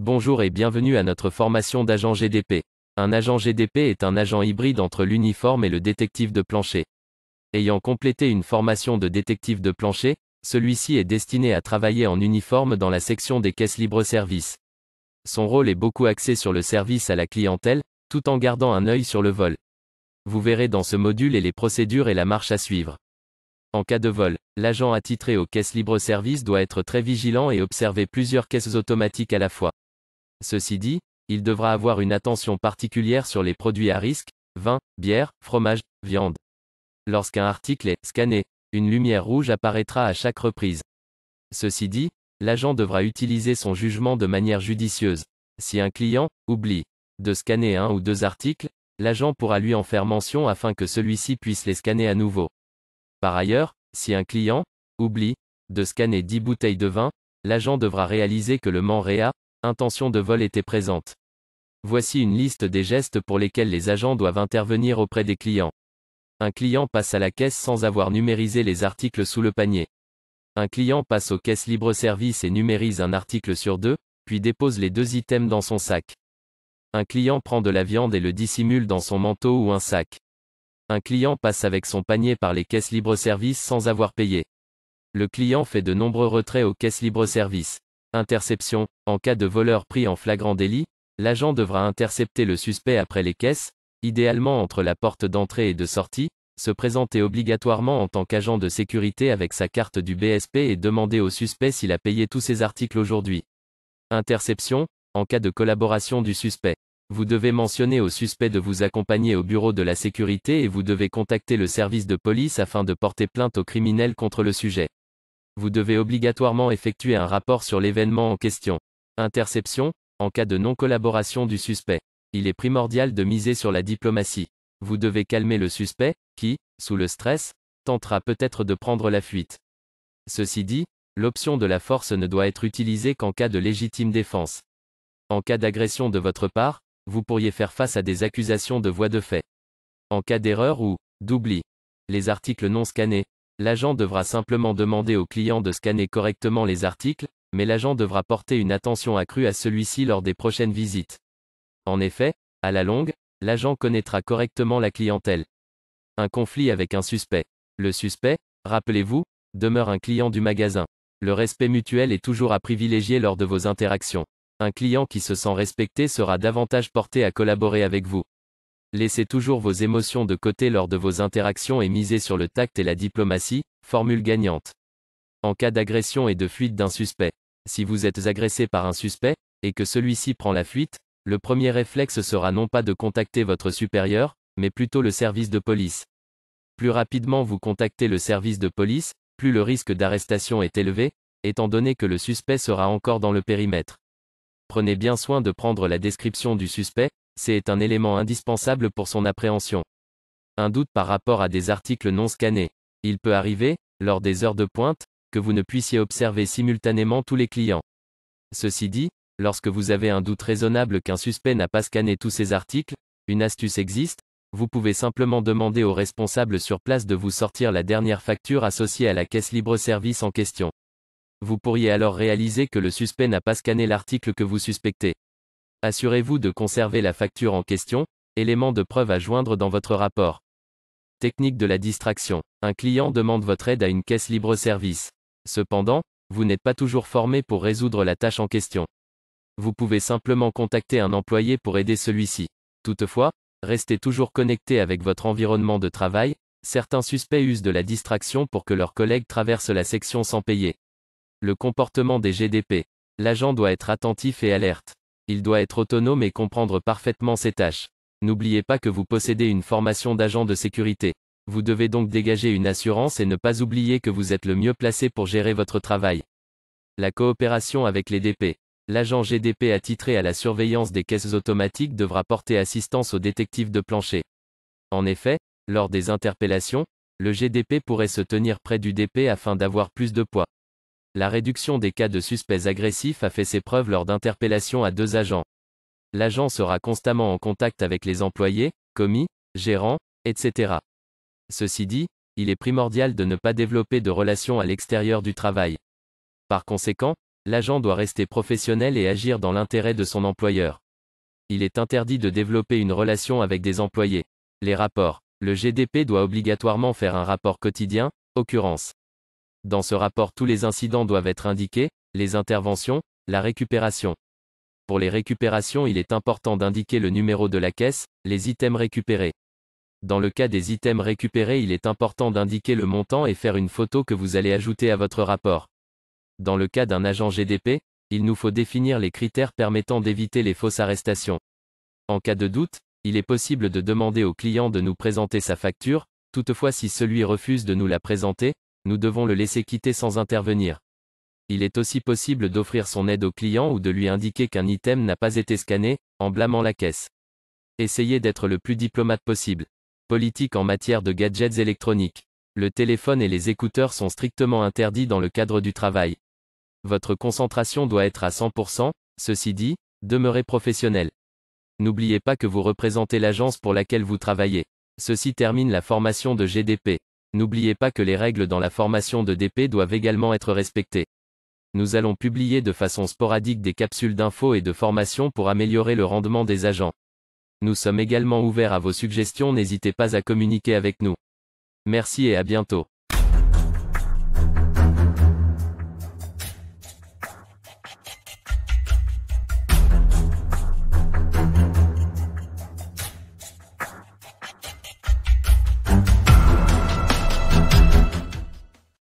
Bonjour et bienvenue à notre formation d'agent GDP. Un agent GDP est un agent hybride entre l'uniforme et le détective de plancher. Ayant complété une formation de détective de plancher, celui-ci est destiné à travailler en uniforme dans la section des caisses libre-service. Son rôle est beaucoup axé sur le service à la clientèle, tout en gardant un œil sur le vol. Vous verrez dans ce module les procédures et la marche à suivre. En cas de vol, l'agent attitré aux caisses libre-service doit être très vigilant et observer plusieurs caisses automatiques à la fois. Ceci dit, il devra avoir une attention particulière sur les produits à risque, vin, bière, fromage, viande. Lorsqu'un article est scanné, une lumière rouge apparaîtra à chaque reprise. Ceci dit, l'agent devra utiliser son jugement de manière judicieuse. Si un client oublie de scanner un ou deux articles, l'agent pourra lui en faire mention afin que celui-ci puisse les scanner à nouveau. Par ailleurs, si un client oublie de scanner 10 bouteilles de vin, l'agent devra réaliser que le MAN-REA, intention de vol, était présente. Voici une liste des gestes pour lesquels les agents doivent intervenir auprès des clients. Un client passe à la caisse sans avoir numérisé les articles sous le panier. Un client passe aux caisses libre-service et numérise un article sur deux, puis dépose les deux items dans son sac. Un client prend de la viande et le dissimule dans son manteau ou un sac. Un client passe avec son panier par les caisses libre-service sans avoir payé. Le client fait de nombreux retraits aux caisses libre-service. Interception. En cas de voleur pris en flagrant délit, l'agent devra intercepter le suspect après les caisses, idéalement entre la porte d'entrée et de sortie, se présenter obligatoirement en tant qu'agent de sécurité avec sa carte du BSP et demander au suspect s'il a payé tous ses articles aujourd'hui. Interception. En cas de collaboration du suspect, vous devez mentionner au suspect de vous accompagner au bureau de la sécurité et vous devez contacter le service de police afin de porter plainte au criminel contre le sujet. Vous devez obligatoirement effectuer un rapport sur l'événement en question. Interception. En cas de non-collaboration du suspect, il est primordial de miser sur la diplomatie. Vous devez calmer le suspect, qui, sous le stress, tentera peut-être de prendre la fuite. Ceci dit, l'option de la force ne doit être utilisée qu'en cas de légitime défense. En cas d'agression de votre part, vous pourriez faire face à des accusations de voies de fait. En cas d'erreur ou d'oubli, les articles non scannés, l'agent devra simplement demander au client de scanner correctement les articles, mais l'agent devra porter une attention accrue à celui-ci lors des prochaines visites. En effet, à la longue, l'agent connaîtra correctement la clientèle. Un conflit avec un suspect. Le suspect, rappelez-vous, demeure un client du magasin. Le respect mutuel est toujours à privilégier lors de vos interactions. Un client qui se sent respecté sera davantage porté à collaborer avec vous. Laissez toujours vos émotions de côté lors de vos interactions et misez sur le tact et la diplomatie, formule gagnante. En cas d'agression et de fuite d'un suspect. Si vous êtes agressé par un suspect, et que celui-ci prend la fuite, le premier réflexe sera non pas de contacter votre supérieur, mais plutôt le service de police. Plus rapidement vous contactez le service de police, plus le risque d'arrestation est élevé, étant donné que le suspect sera encore dans le périmètre. Prenez bien soin de prendre la description du suspect, c'est un élément indispensable pour son appréhension. Un doute par rapport à des articles non scannés. Il peut arriver, lors des heures de pointe, que vous ne puissiez observer simultanément tous les clients. Ceci dit, lorsque vous avez un doute raisonnable qu'un suspect n'a pas scanné tous ses articles, une astuce existe, vous pouvez simplement demander au responsable sur place de vous sortir la dernière facture associée à la caisse libre-service en question. Vous pourriez alors réaliser que le suspect n'a pas scanné l'article que vous suspectez. Assurez-vous de conserver la facture en question, élément de preuve à joindre dans votre rapport. Technique de la distraction. Un client demande votre aide à une caisse libre-service. Cependant, vous n'êtes pas toujours formé pour résoudre la tâche en question. Vous pouvez simplement contacter un employé pour aider celui-ci. Toutefois, restez toujours connecté avec votre environnement de travail. Certains suspects usent de la distraction pour que leurs collègues traversent la section sans payer. Le comportement des GDP. L'agent doit être attentif et alerte. Il doit être autonome et comprendre parfaitement ses tâches. N'oubliez pas que vous possédez une formation d'agent de sécurité. Vous devez donc dégager une assurance et ne pas oublier que vous êtes le mieux placé pour gérer votre travail. La coopération avec les DP. L'agent GDP attitré à la surveillance des caisses automatiques devra porter assistance aux détectives de plancher. En effet, lors des interpellations, le GDP pourrait se tenir près du DP afin d'avoir plus de poids. La réduction des cas de suspects agressifs a fait ses preuves lors d'interpellations à deux agents. L'agent sera constamment en contact avec les employés, commis, gérants, etc. Ceci dit, il est primordial de ne pas développer de relations à l'extérieur du travail. Par conséquent, L'agent doit rester professionnel et agir dans l'intérêt de son employeur. Il est interdit de développer une relation avec des employés. Les rapports. Le GDP doit obligatoirement faire un rapport quotidien, occurrence. Dans ce rapport, tous les incidents doivent être indiqués, les interventions, la récupération. Pour les récupérations, il est important d'indiquer le numéro de la caisse, les items récupérés. Dans le cas des items récupérés, il est important d'indiquer le montant et faire une photo que vous allez ajouter à votre rapport. Dans le cas d'un agent GDP, il nous faut définir les critères permettant d'éviter les fausses arrestations. En cas de doute, il est possible de demander au client de nous présenter sa facture, toutefois si celui refuse de nous la présenter, nous devons le laisser quitter sans intervenir. Il est aussi possible d'offrir son aide au client ou de lui indiquer qu'un item n'a pas été scanné, en blâmant la caisse. Essayez d'être le plus diplomate possible. Politique en matière de gadgets électroniques. Le téléphone et les écouteurs sont strictement interdits dans le cadre du travail. Votre concentration doit être à 100%, ceci dit, demeurez professionnel. N'oubliez pas que vous représentez l'agence pour laquelle vous travaillez. Ceci termine la formation de GDP. N'oubliez pas que les règles dans la formation de DP doivent également être respectées. Nous allons publier de façon sporadique des capsules d'infos et de formation pour améliorer le rendement des agents. Nous sommes également ouverts à vos suggestions, n'hésitez pas à communiquer avec nous. Merci et à bientôt.